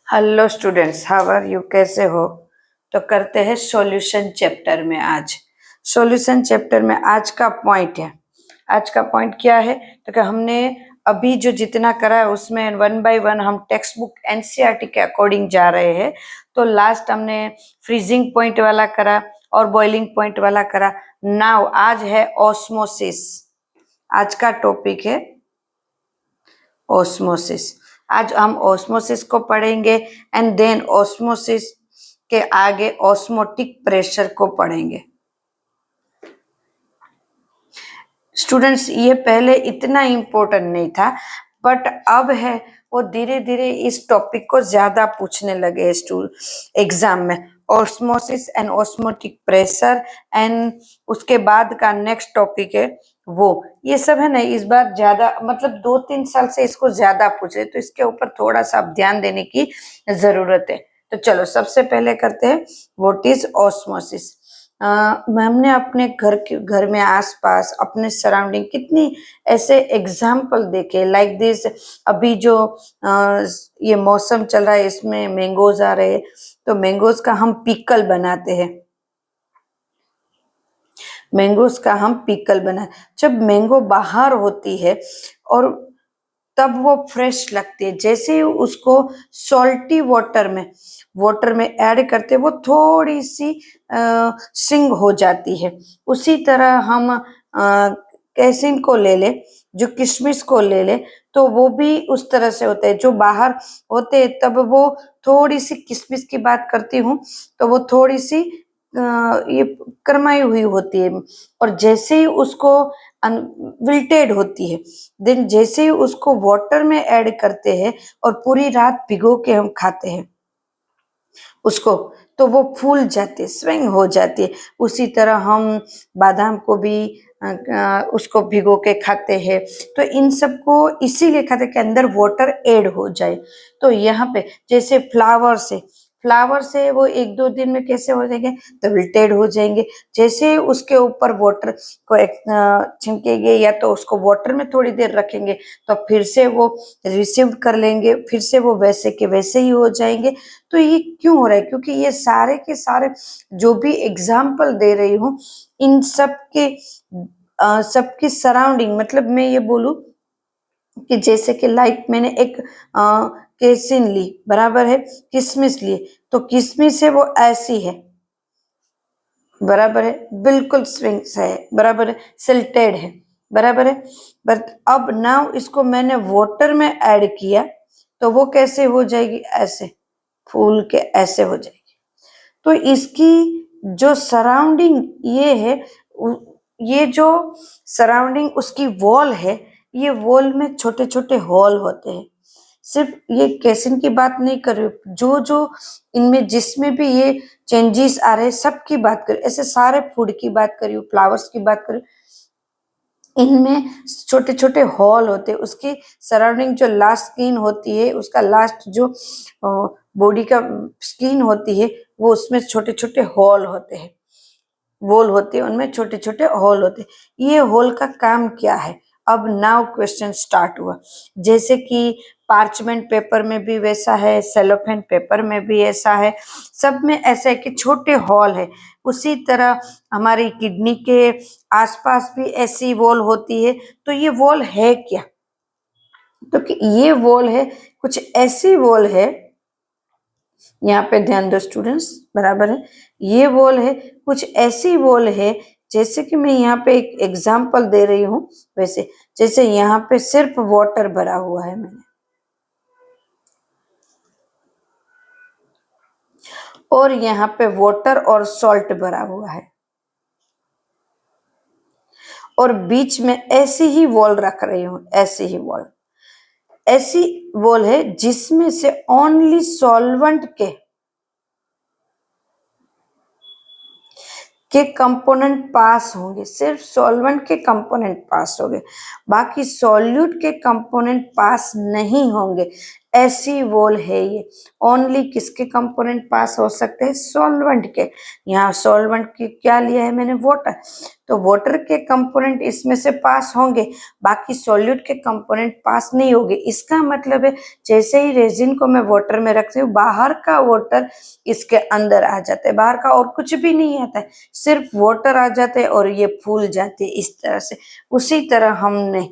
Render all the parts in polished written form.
Hello students, how are you? कैसे हो? तो करते हैं सॉल्यूशन चैप्टर में। आज सॉल्यूशन चैप्टर में आज का पॉइंट है। आज का पॉइंट क्या है? तो कि हमने अभी जो जितना करा है उसमें वन बाय वन हम टेक्स्ट बुक एनसीईआरटी के अकॉर्डिंग जा रहे हैं। तो लास्ट हमने फ्रीजिंग पॉइंट वाला करा और बॉइलिंग पॉइंट वाला करा। नाउ आज है ऑस्मोसिस। आज का टॉपिक है ऑस्मोसिस। आज हम ऑस्मोसिस को पढ़ेंगे एंड देन ऑस्मोसिस के आगे ऑस्मोटिक प्रेशर को पढ़ेंगे। स्टूडेंट्स, ये पहले इतना इम्पोर्टेंट नहीं था, बट अब है वो धीरे धीरे इस टॉपिक को ज्यादा पूछने लगे एग्जाम में। Osmosis and osmotic pressure and उसके बाद का नेक्स्ट टॉपिक है वो, ये सब है ना इस बार ज्यादा, मतलब 2-3 साल से इसको ज्यादा पूछ रहे, तो इसके ऊपर थोड़ा सा अब ध्यान देने की जरूरत है। तो चलो सबसे पहले करते हैं व्हाट इज ऑस्मोसिस। हमने अपने घर में आसपास अपने सराउंडिंग कितनी ऐसे एग्जाम्पल देखे लाइक दिस। अभी जो ये मौसम चल रहा है इसमें मैंगोज आ रहे हैं, तो मैंगोज का हम पिकल बनाते हैं। मैंगोज का हम पिकल बना, जब मैंगो बाहर होती है और तब वो फ्रेश लगती है, जैसे ही उसको सॉल्टी वाटर में ऐड करते वो थोड़ी सी सिंग हो जाती है। उसी तरह हम कैसिन को ले ले, जो किशमिश को ले ले, तो वो भी उस तरह से होते हैं। जो बाहर होते हैं तब वो थोड़ी सी, किशमिश की बात करती हूँ तो वो थोड़ी सी ये करमाई हुई होती है, और जैसे ही उसको विल्टेड होती है, देन जैसे ही उसको वाटर में ऐड करते हैं और पूरी रात भिगो के हम खाते हैं उसको, तो वो फूल जाती है, स्विंग हो जाती है। उसी तरह हम बादाम को भी उसको भिगो के खाते हैं। तो इन सबको इसीलिए खाते हैं कि अंदर वाटर ऐड हो जाए। तो यहाँ पे जैसे फ्लावर से वो 1-2 दिन में कैसे हो जाएंगे, तो विल्टेड हो जाएंगे। जैसे उसके ऊपर वाटर को छिड़केंगे या तो उसको वाटर में थोड़ी देर रखेंगे, तो फिर से वो रिसीव कर लेंगे, फिर से वो वैसे के वैसे ही हो जाएंगे। तो ये क्यों हो रहा है? क्योंकि ये सारे के सारे जो भी एग्जाम्पल दे रही हूँ, इन सब के सबकी सराउंडिंग, मतलब मैं ये बोलूं कि जैसे कि लाइक मैंने एक केसिन ली, बराबर है, किशमिश लिए, तो किशमिश है वो ऐसी है, बराबर है, बिल्कुल स्विंग्स है, बराबर है, सिल्टेड है, बराबर है। बट अब नाउ इसको मैंने वाटर में ऐड किया, तो वो कैसे हो जाएगी? ऐसे फूल के ऐसे हो जाएगी। तो इसकी जो सराउंडिंग ये है, ये जो सराउंडिंग उसकी वॉल है, ये वॉल में छोटे छोटे होल होते हैं। सिर्फ ये केसिन की बात नहीं कर रही हूँ, जो जो इनमें जिसमें भी ये चेंजेस आ रहे हैं सबकी बात कर, ऐसे सारे फूड की बात करी हूँ, फ्लावर्स की बात करी, इनमें छोटे छोटे हॉल होते हैं। उसकी सराउंडिंग जो लास्ट स्किन होती है, उसका लास्ट जो बॉडी का स्किन होती है, वो उसमें छोटे छोटे हॉल होते हैं, वॉल होती है, उनमें छोटे छोटे हॉल होते हैं। ये हॉल का काम क्या है? अब नाउ क्वेश्चन स्टार्ट हुआ। जैसे कि पार्चमेंट पेपर में भी वैसा है, सेलोफेन पेपर में भी ऐसा है, सब में ऐसा है कि छोटे हॉल है। उसी तरह हमारी किडनी के आसपास भी ऐसी वॉल होती है। तो ये वॉल है क्या? तो कि ये वॉल है, कुछ ऐसी वॉल है, यहाँ पे ध्यान दो स्टूडेंट्स, बराबर है, ये वॉल है, कुछ ऐसी वॉल है, जैसे कि मैं यहाँ पे एक एग्जांपल दे रही हूँ वैसे, जैसे यहाँ पे सिर्फ वाटर भरा हुआ है मैंने, और यहाँ पे वाटर और सॉल्ट भरा हुआ है, और बीच में ऐसी ही वॉल रख रही हूँ, ऐसी ही वॉल, ऐसी वॉल है जिसमें से ओनली सॉल्वेंट के कंपोनेंट पास होंगे, सिर्फ सॉल्वेंट के कंपोनेंट पास होंगे, बाकी सॉल्यूट के कंपोनेंट पास नहीं होंगे। ऐसी वॉल है ये। ओनली किसके कंपोनेंट पास हो सकते हैं? सॉल्वेंट के। यहाँ सॉल्वेंट की क्या लिया है मैंने? वाटर। तो वाटर के कंपोनेंट इसमें से पास होंगे, बाकी सॉल्यूट के कंपोनेंट पास नहीं होंगे। इसका मतलब है जैसे ही रेजिन को मैं वाटर में रखती हूँ, बाहर का वाटर इसके अंदर आ जाता है, बाहर का और कुछ भी नहीं आता है, सिर्फ वाटर आ जाते हैं और ये फूल जाते हैं इस तरह से। उसी तरह हमने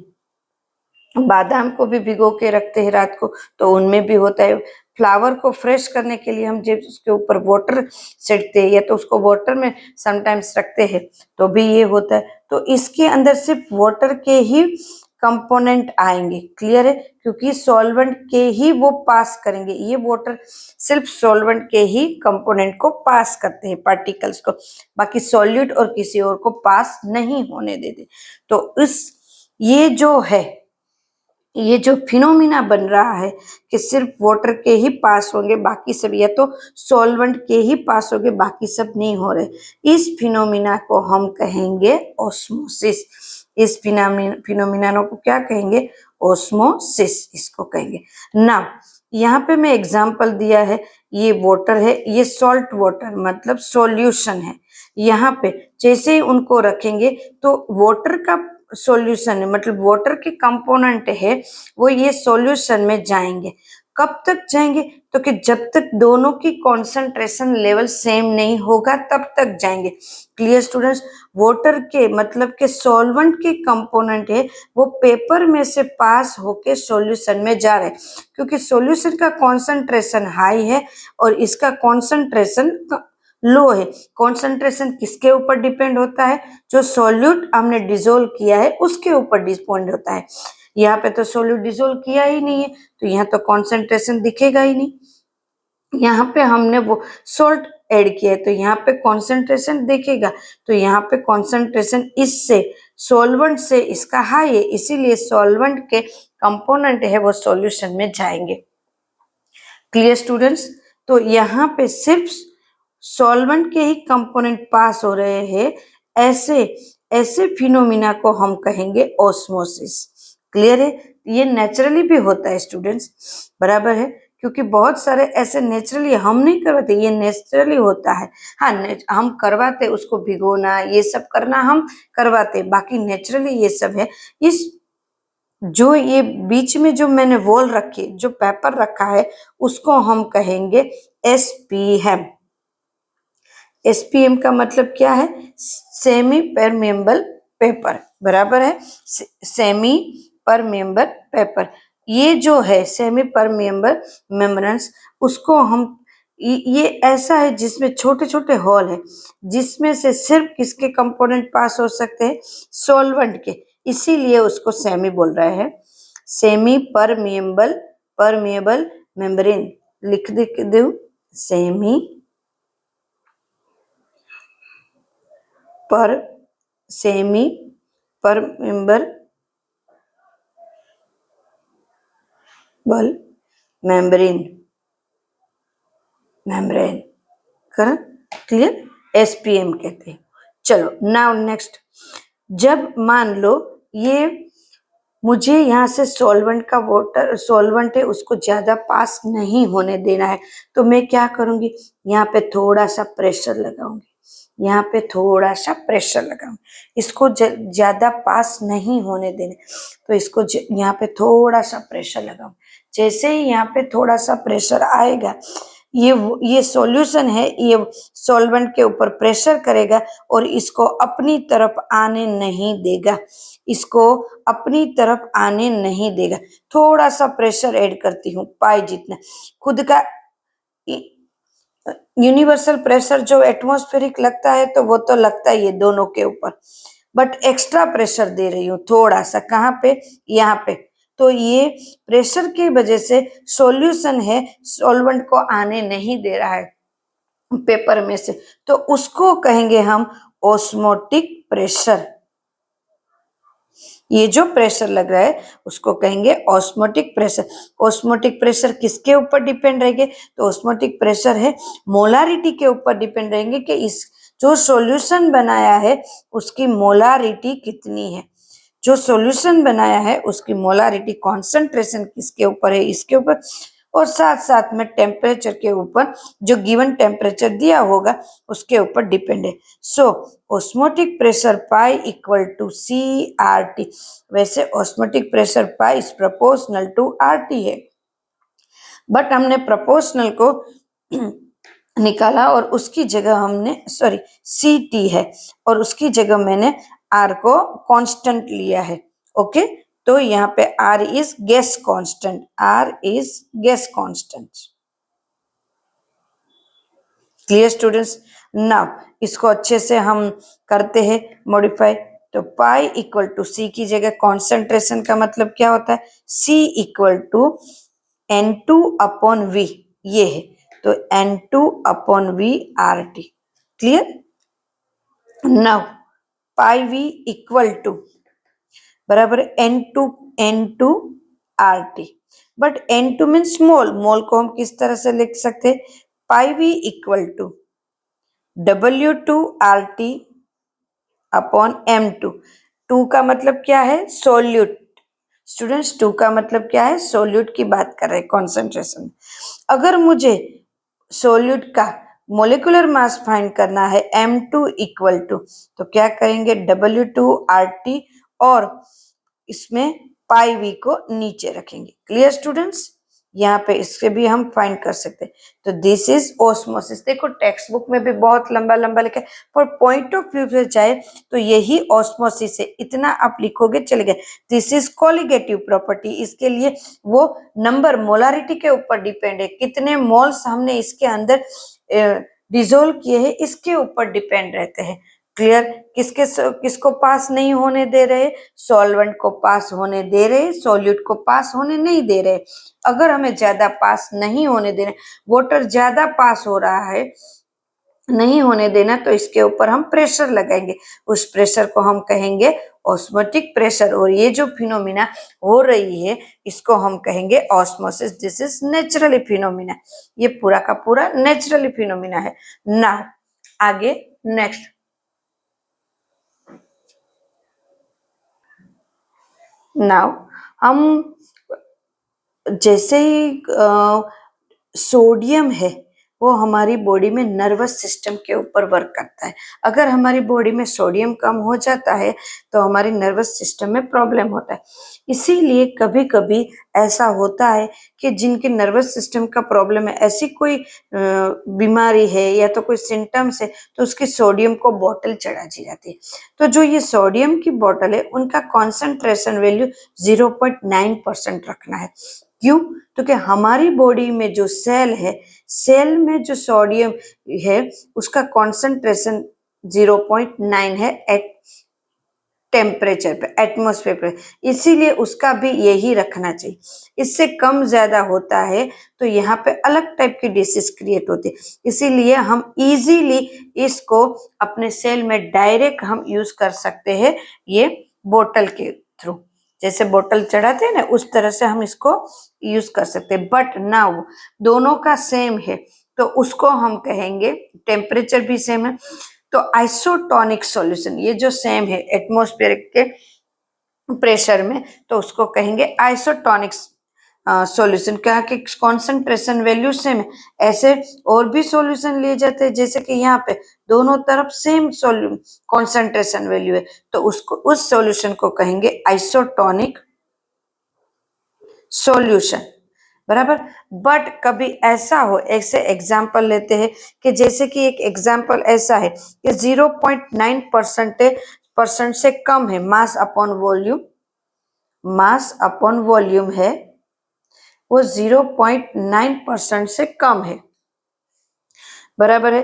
बादाम को भी भिगो के रखते हैं रात को, तो उनमें भी होता है। फ्लावर को फ्रेश करने के लिए हम जब उसके ऊपर वाटर छिड़कते हैं या तो उसको वाटर में समटाइम्स रखते हैं, तो भी ये होता है। तो इसके अंदर सिर्फ वाटर के ही कंपोनेंट आएंगे। क्लियर है? क्योंकि सॉल्वेंट के ही वो पास करेंगे, ये वाटर सिर्फ सॉल्वेंट के ही कंपोनेंट को पास करते हैं, पार्टिकल्स को, बाकी सॉल्यूट और किसी और को पास नहीं होने देते। तो ये जो फिनोमिना बन रहा है कि सिर्फ वाटर के ही पास होंगे, बाकी सब, या तो सॉल्वेंट के ही पास होंगे, बाकी सब नहीं हो रहे, इस फिनोमिना को हम कहेंगे ऑस्मोसिस। इस फिनोमिना को क्या कहेंगे? ऑस्मोसिस इसको कहेंगे। नाउ यहाँ पे मैं एग्जांपल दिया है, ये वाटर है, ये सॉल्ट वाटर मतलब सॉल्यूशन है। यहाँ पे जैसे ही उनको रखेंगे तो वाटर का सॉल्यूशन है, मतलब वाटर के कंपोनेंट है वो ये सॉल्यूशन में जाएंगे। कब तक जाएंगे? तो कि जब तक दोनों की कंसंट्रेशन लेवल सेम नहीं होगा तब तक जाएंगे। Clear students? वाटर के मतलब के सॉल्वेंट के कंपोनेंट है वो पेपर में से पास होके सॉल्यूशन में जा रहे हैं, क्योंकि सॉल्यूशन का कंसंट्रेशन हाई है और इसका कंसंट्रेशन लो है। कंसंट्रेशन किसके ऊपर डिपेंड होता है? जो सॉल्यूट हमने डिसोल्व किया है उसके ऊपर डिपेंड होता है। यहाँ पे तो सॉल्यूट डिसोल्व किया ही नहीं है, तो यहाँ तो कंसंट्रेशन दिखेगा ही नहीं। यहाँ पे हमने वो सोल्ट ऐड किया है तो यहाँ पे कंसंट्रेशन दिखेगा, तो यहाँ पे कंसंट्रेशन इससे सॉल्वेंट से इसका हाई है, इसीलिए सॉल्वेंट के कंपोनेंट है वो सॉल्यूशन में जाएंगे। Clear students? तो यहाँ पे सिर्फ सॉल्वेंट के ही कंपोनेंट पास हो रहे हैं, ऐसे ऐसे फिनोमिना को हम कहेंगे ऑस्मोसिस। क्लियर है? ये नेचुरली भी होता है स्टूडेंट्स, बराबर है, क्योंकि बहुत सारे ऐसे नेचुरली हम नहीं करवाते, ये नेचुरली होता है। हाँ, हम करवाते, उसको भिगोना ये सब करना हम करवाते, बाकी नेचुरली ये सब है। इस जो ये बीच में जो मैंने वॉल रखी, जो पेपर रखा है, उसको हम कहेंगे एसपीएम। एसपीएम का मतलब क्या है? सेमी परमेबल पेपर, बराबर है, सेमी परमेबल पेपर। ये जो है सेमी परमेबल मेम्ब्रेन्स, उसको हम ये ऐसा है जिसमें छोटे छोटे होल है, जिसमें से सिर्फ किसके कंपोनेंट पास हो सकते हैं? सॉल्वेंट के, इसीलिए उसको सेमी बोल रहे हैं। सेमी परमेबल मेम्ब्रेन लिख दो, सेमी परमेबल मेम्ब्रेन कर क्लियर? एसपीएम कहते हैं। चलो नाउ नेक्स्ट, जब मान लो ये मुझे यहाँ से सॉल्वेंट का वाटर सॉल्वेंट है उसको ज्यादा पास नहीं होने देना है, तो मैं क्या करूंगी? यहाँ पे थोड़ा सा प्रेशर लगाऊंगी, यहाँ पे थोड़ा सा प्रेशर लगाऊंगी, इसको ज्यादा पास नहीं होने देने, तो इसको यहाँ पे थोड़ा सा प्रेशर लगाऊं। जैसे ही यहाँ पे थोड़ा सा प्रेशर आएगा, ये सॉल्यूशन है, ये सॉल्वेंट के ऊपर प्रेशर करेगा और इसको अपनी तरफ आने नहीं देगा, इसको अपनी तरफ आने नहीं देगा। थोड़ा सा प्रेशर ऐड करती हूँ, पाई जितना, खुद का यूनिवर्सल प्रेशर जो एटमॉस्फेरिक लगता है तो वो तो लगता ही है दोनों के ऊपर, बट एक्स्ट्रा प्रेशर दे रही हूँ थोड़ा सा। कहाँ पे? यहाँ पे। तो ये प्रेशर की वजह से सॉल्यूशन है सॉल्वेंट को आने नहीं दे रहा है पेपर में से, तो उसको कहेंगे हम ऑस्मोटिक प्रेशर। ये जो प्रेशर लग रहा है उसको कहेंगे ऑस्मोटिक प्रेशर। ऑस्मोटिक प्रेशर किसके ऊपर डिपेंड रहेंगे? तो ऑस्मोटिक प्रेशर है मोलारिटी के ऊपर डिपेंड रहेंगे कि इस जो सॉल्यूशन बनाया है उसकी मोलारिटी कितनी है। जो सॉल्यूशन बनाया है उसकी मोलारिटी, कॉन्सेंट्रेशन किसके ऊपर है? इसके ऊपर। और साथ साथ में टेम्परेचर के ऊपर जो गिवन टेम्परेचर दिया होगा उसके ऊपर डिपेंड है। So osmotic pressure pi equal to CRT। वैसे osmotic pressure pi is proportional to RT है, बट हमने प्रोपोर्शनल को निकाला और उसकी जगह हमने CT है और उसकी जगह मैंने R को कांस्टेंट लिया है। ओके, तो यहाँ पे R is gas constant, R is gas constant. Clear students? Now इसको अच्छे से हम करते हैं मॉडिफाई। तो पाई इक्वल टू C की जगह कॉन्सेंट्रेशन का मतलब क्या होता है? C equal to N2 upon V, ये है, तो N2 upon V RT। Clear? Now pi V equal to बराबर N2 RT, but N2 mean small, mole को हम किस तरह से लिख सकते हैं? Pi V equal to W2 RT upon M2। 2 का मतलब क्या है? सोल्यूट। स्टूडेंट्स 2 का मतलब क्या है? सोल्यूट की बात कर रहे हैं कॉन्सेंट्रेशन। अगर मुझे सोल्यूट का मोलिकुलर मास फाइंड करना है M2 इक्वल टू, तो क्या करेंगे? W2 RT और इसमें पाई V को नीचे रखेंगे। Clear students? यहाँ पे इससे भी हम फाइंड कर सकते हैं। तो दिस इज ऑस्मोसिस। देखो टेक्स्ट बुक में भी बहुत लंबा लंबा लिखा है, पर पॉइंट ऑफ व्यू से जाए तो यही ऑस्मोसिस है, इतना आप लिखोगे चले गए। This is colligative property. इसके लिए वो नंबर मोलारिटी के ऊपर डिपेंड है, कितने मोल्स हमने इसके अंदर डिसोल्व किए हैं इसके ऊपर डिपेंड रहते हैं। क्लियर? किसको पास नहीं होने दे रहे? सॉल्वेंट को पास होने दे रहे, सॉल्यूट को पास होने नहीं दे रहे। अगर हमें ज्यादा पास नहीं होने देना, वाटर ज्यादा पास हो रहा है, नहीं होने देना, तो इसके ऊपर हम प्रेशर लगाएंगे। उस प्रेशर को हम कहेंगे ऑस्मोटिक प्रेशर, और ये जो फिनोमिना हो रही है इसको हम कहेंगे osmosis. This is naturally phenomena, ये पूरा का पूरा नेचुरली फिनोमिना है ना। आगे नेक्स्ट, नाउ हम जैसे ही सोडियम है वो हमारी बॉडी में नर्वस सिस्टम के ऊपर वर्क करता है। अगर हमारी बॉडी में सोडियम कम हो जाता है तो हमारी नर्वस सिस्टम में प्रॉब्लम होता है। इसीलिए कभी कभी ऐसा होता है कि जिनके नर्वस सिस्टम का प्रॉब्लम है, ऐसी कोई बीमारी है या तो कोई सिम्टम्स है, तो उसकी सोडियम को बोतल चढ़ा दी जाती है। तो जो ये सोडियम की बोतल है उनका कॉन्सेंट्रेशन वैल्यू 0.9% रखना है। क्यों? क्योंकि हमारी बॉडी में जो सेल है, सेल में जो सोडियम है उसका कॉन्सेंट्रेशन 0.9 है एट टेम्परेचर पे, एटमॉस्फेयर पे, इसीलिए उसका भी यही रखना चाहिए। इससे कम ज्यादा होता है तो यहाँ पे अलग टाइप की डिसीज क्रिएट होती है। इसीलिए हम इजीली इसको अपने सेल में डायरेक्ट हम यूज कर सकते हैं, ये बोतल के थ्रू। जैसे बोतल चढ़ाते हैं ना, उस तरह से हम इसको यूज कर सकते हैं। बट नाउ दोनों का सेम है तो उसको हम कहेंगे, टेम्परेचर भी सेम है तो आइसोटोनिक सॉल्यूशन, ये जो सेम है एटमॉस्फेयर के प्रेशर में, तो उसको कहेंगे आइसोटोनिक सॉल्यूशन। क्या कि कॉन्सेंट्रेशन वैल्यू सेम है। ऐसे और भी सॉल्यूशन लिए जाते हैं, जैसे कि यहाँ पे दोनों तरफ सेम कॉन्सेंट्रेशन वैल्यू है, तो उसको उस सॉल्यूशन को कहेंगे आइसोटोनिक सॉल्यूशन। बराबर। बट कभी ऐसा हो, ऐसे एग्जाम्पल लेते हैं कि जैसे कि एक एग्जाम्पल ऐसा है कि 0.9% से कम है mass upon volume, mass upon volume है वो 0.9% से कम है। बराबर है।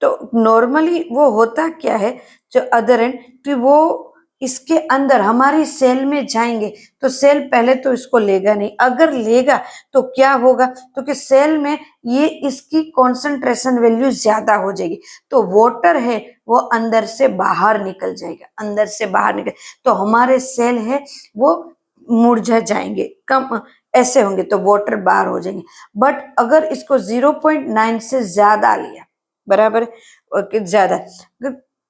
तो नॉर्मली वो होता क्या है, जो अदर एंड, कि वो इसके अंदर हमारी सेल में जाएंगे तो सेल पहले तो इसको लेगा नहीं। अगर लेगा तो क्या होगा, तो कि सेल में ये इसकी कॉन्सेंट्रेशन वैल्यू ज्यादा हो जाएगी, तो वाटर है वो अंदर से बाहर निकल जाएगा, अंदर से बाहर निकल, तो हमारे सेल है वो मुरझा जाएंगे, कम ऐसे होंगे, तो वाटर बाहर हो जाएंगे। बट अगर इसको 0.9 से ज्यादा लिया, बराबर, ज्यादा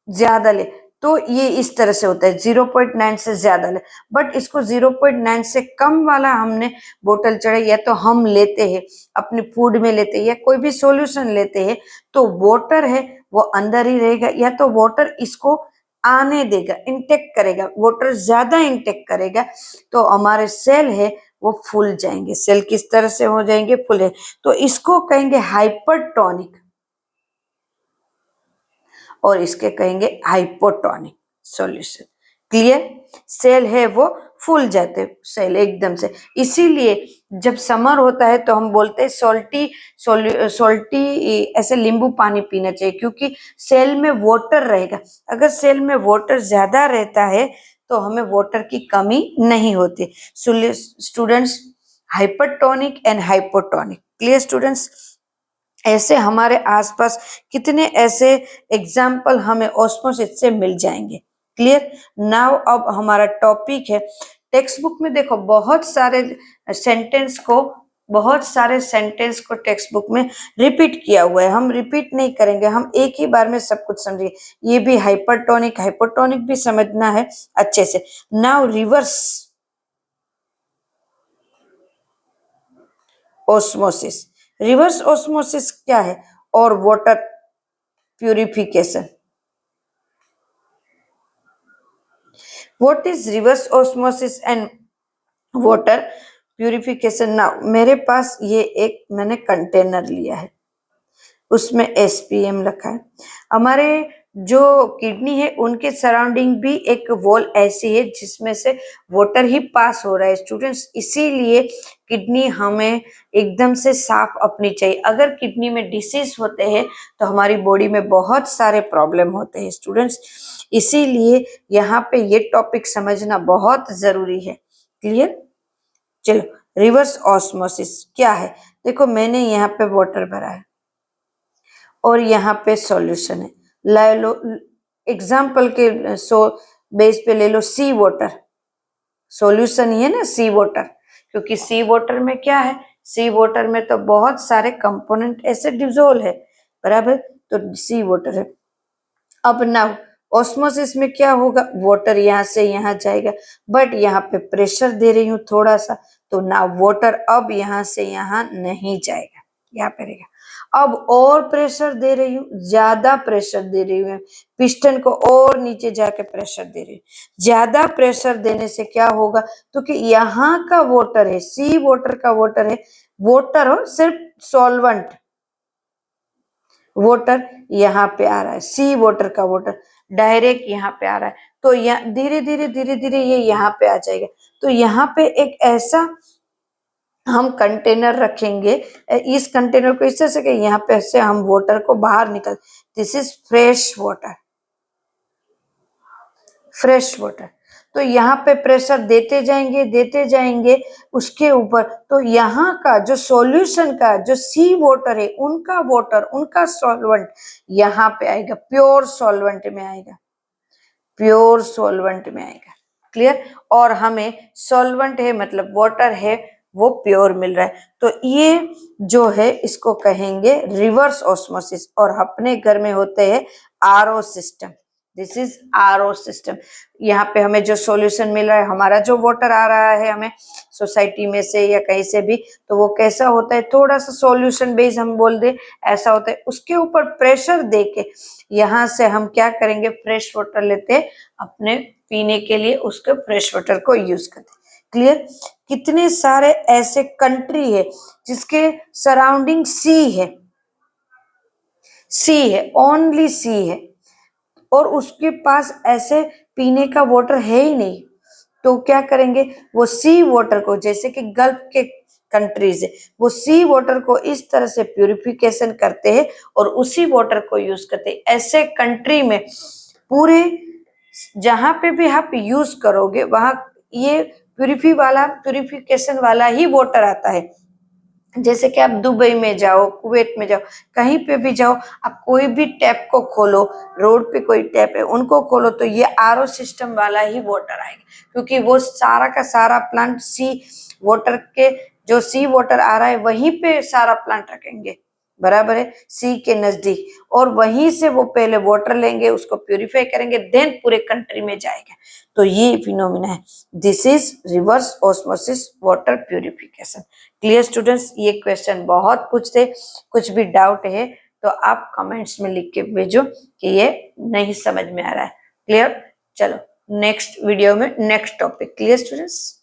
ज्यादा ले, तो ये इस तरह से होता है, 0.9 से ज्यादा ले, बट इसको 0.9 से कम वाला हमने बोतल चढ़े, या तो हम लेते हैं अपने फूड में लेते हैं या कोई भी सॉल्यूशन लेते हैं, तो वाटर है वो अंदर ही रहेगा, या तो वाटर इसको आने देगा, इंटेक्ट करेगा, वाटर ज्यादा इंटेक्ट करेगा, तो हमारे सेल है वो फूल जाएंगे। सेल किस तरह से हो जाएंगे? फूले। तो इसको कहेंगे हाइपरटोनिक, और इसके कहेंगे हाइपोटोनिक सॉल्यूशन। क्लियर? सेल है वो फूल जाते, सेल एकदम से। इसीलिए जब समर होता है तो हम बोलते हैं सॉल्टी सॉल्टी, ऐसे नींबू पानी पीना चाहिए, क्योंकि सेल में वाटर रहेगा। अगर सेल में वाटर ज्यादा रहता है तो हमें वाटर की कमी नहीं होती। Students, hypertonic and hypotonic. Clear students? ऐसे हमारे आसपास कितने ऐसे एग्जाम्पल हमें ऑस्मोसिस से मिल जाएंगे। क्लियर? नाउ अब हमारा टॉपिक है, टेक्स्ट बुक में देखो बहुत सारे सेंटेंस को टेक्स्ट बुक में रिपीट किया हुआ है। हम रिपीट नहीं करेंगे, हम एक ही बार में सब कुछ समझेंगे। ये भी हाइपरटोनिक हाइपोटोनिक भी समझना है अच्छे से। Now reverse osmosis. Reverse osmosis क्या है? और water purification. What is reverse osmosis and water purification? Now मेरे पास ये एक मैंने कंटेनर लिया है, उसमें एसपीएम रखा है। हमारे जो किडनी है उनके सराउंडिंग भी एक वॉल ऐसी है जिसमें से वाटर ही पास हो रहा है स्टूडेंट्स। इसीलिए किडनी हमें एकदम से साफ अपनी चाहिए। अगर किडनी में डिसीज होते हैं तो हमारी बॉडी में बहुत सारे प्रॉब्लम होते हैं स्टूडेंट्स। इसीलिए यहाँ पे ये टॉपिक समझना बहुत जरूरी है। क्लियर? चलो, रिवर्स ऑस्मोसिस क्या है? देखो, मैंने यहाँ पे वाटर भरा है और यहाँ पे सॉल्यूशन है। ले लो एग्जाम्पल के बेस पे ले लो सी वाटर। सॉल्यूशन ही है ना सी वाटर, क्योंकि सी वाटर में क्या है? सी वाटर में तो बहुत सारे कंपोनेंट ऐसे डिजोल्व है, बराबर? तो सी वाटर है। अब नाउ ऑस्मोसिस में क्या होगा? वाटर यहाँ से यहाँ जाएगा, बट यहाँ पे प्रेशर दे रही हूँ थोड़ा सा, तो नाउ वाटर अब यहाँ से यहाँ नहीं जाएगा, यहाँ पे रहेगा। अब और प्रेशर दे रही हूँ, ज्यादा प्रेशर दे रही हूँ, पिस्टन को और नीचे जाके प्रेशर दे रही हूँ। ज्यादा प्रेशर देने से क्या होगा? तो कि यहाँ का वाटर है, सी वाटर का वाटर है, वाटर हो सिर्फ सॉल्वेंट, वाटर यहाँ पे आ रहा है, सी वाटर का वाटर डायरेक्ट यहाँ पे आ रहा है, तो यहाँ धीरे धीरे ये यहाँ पे आ जाएगा। तो यहाँ पे एक ऐसा हम कंटेनर रखेंगे, इस कंटेनर को इस तरह से कि यहाँ पे से हम वाटर को बाहर निकल, this is fresh water, fresh water. तो यहाँ पे प्रेशर देते जाएंगे उसके ऊपर, तो यहाँ का जो सॉल्यूशन का जो सी वाटर है, उनका वाटर, उनका सॉल्वेंट यहाँ पे आएगा, प्योर सॉल्वेंट में आएगा, प्योर सॉल्वेंट में आएगा। क्लियर? और हमें सॉल्वेंट है मतलब वाटर है वो प्योर मिल रहा है। तो ये जो है इसको कहेंगे रिवर्स ऑस्मोसिस। और अपने घर में होते हैं RO system, this is RO system. यहाँ पे हमें जो सॉल्यूशन मिल रहा है, हमारा जो वाटर आ रहा है हमें सोसाइटी में से या कहीं से भी, तो वो कैसा होता है? थोड़ा सा सॉल्यूशन बेस हम बोल दे ऐसा होता है। उसके ऊपर प्रेशर दे के यहाँ से हम क्या करेंगे? फ्रेश वाटर लेते अपने पीने के लिए, उसके फ्रेश वाटर को यूज करते। क्लियर? कितने सारे ऐसे कंट्री है जिसके सराउंडिंग सी है, सी है, ओनली सी है, और उसके पास ऐसे पीने का वाटर है ही नहीं, तो क्या करेंगे? वो सी वाटर को, जैसे कि गल्फ के कंट्रीज है, वो सी वाटर को इस तरह से प्यूरिफिकेशन करते हैं और उसी वाटर को यूज करते हैं। ऐसे कंट्री में पूरे जहां पे भी आप यूज करोगे वहां ये प्यूरिफिकेशन वाला ही वाटर आता है। जैसे कि आप दुबई में जाओ, कुवैत में जाओ, कहीं पे भी जाओ, आप कोई भी टैप को खोलो, रोड पे कोई टैप है उनको खोलो, तो ये आरओ सिस्टम वाला ही वाटर आएगा, क्योंकि वो सारा का सारा प्लांट सी वाटर के, जो सी वाटर आ रहा है वहीं पे सारा प्लांट रखेंगे। बराबर है, सी के नजदीक, और वहीं से वो पहले वाटर लेंगे, उसको प्यूरिफाई करेंगे, देन पूरे कंट्री में जाएगा। तो ये फिनोमिना है, this is reverse osmosis water purification. Clear students, ये क्वेश्चन बहुत पूछते, कुछ भी डाउट है तो आप कमेंट्स में लिख के भेजो कि ये नहीं समझ में आ रहा है। क्लियर, चलो नेक्स्ट वीडियो में नेक्स्ट टॉपिक। Clear students.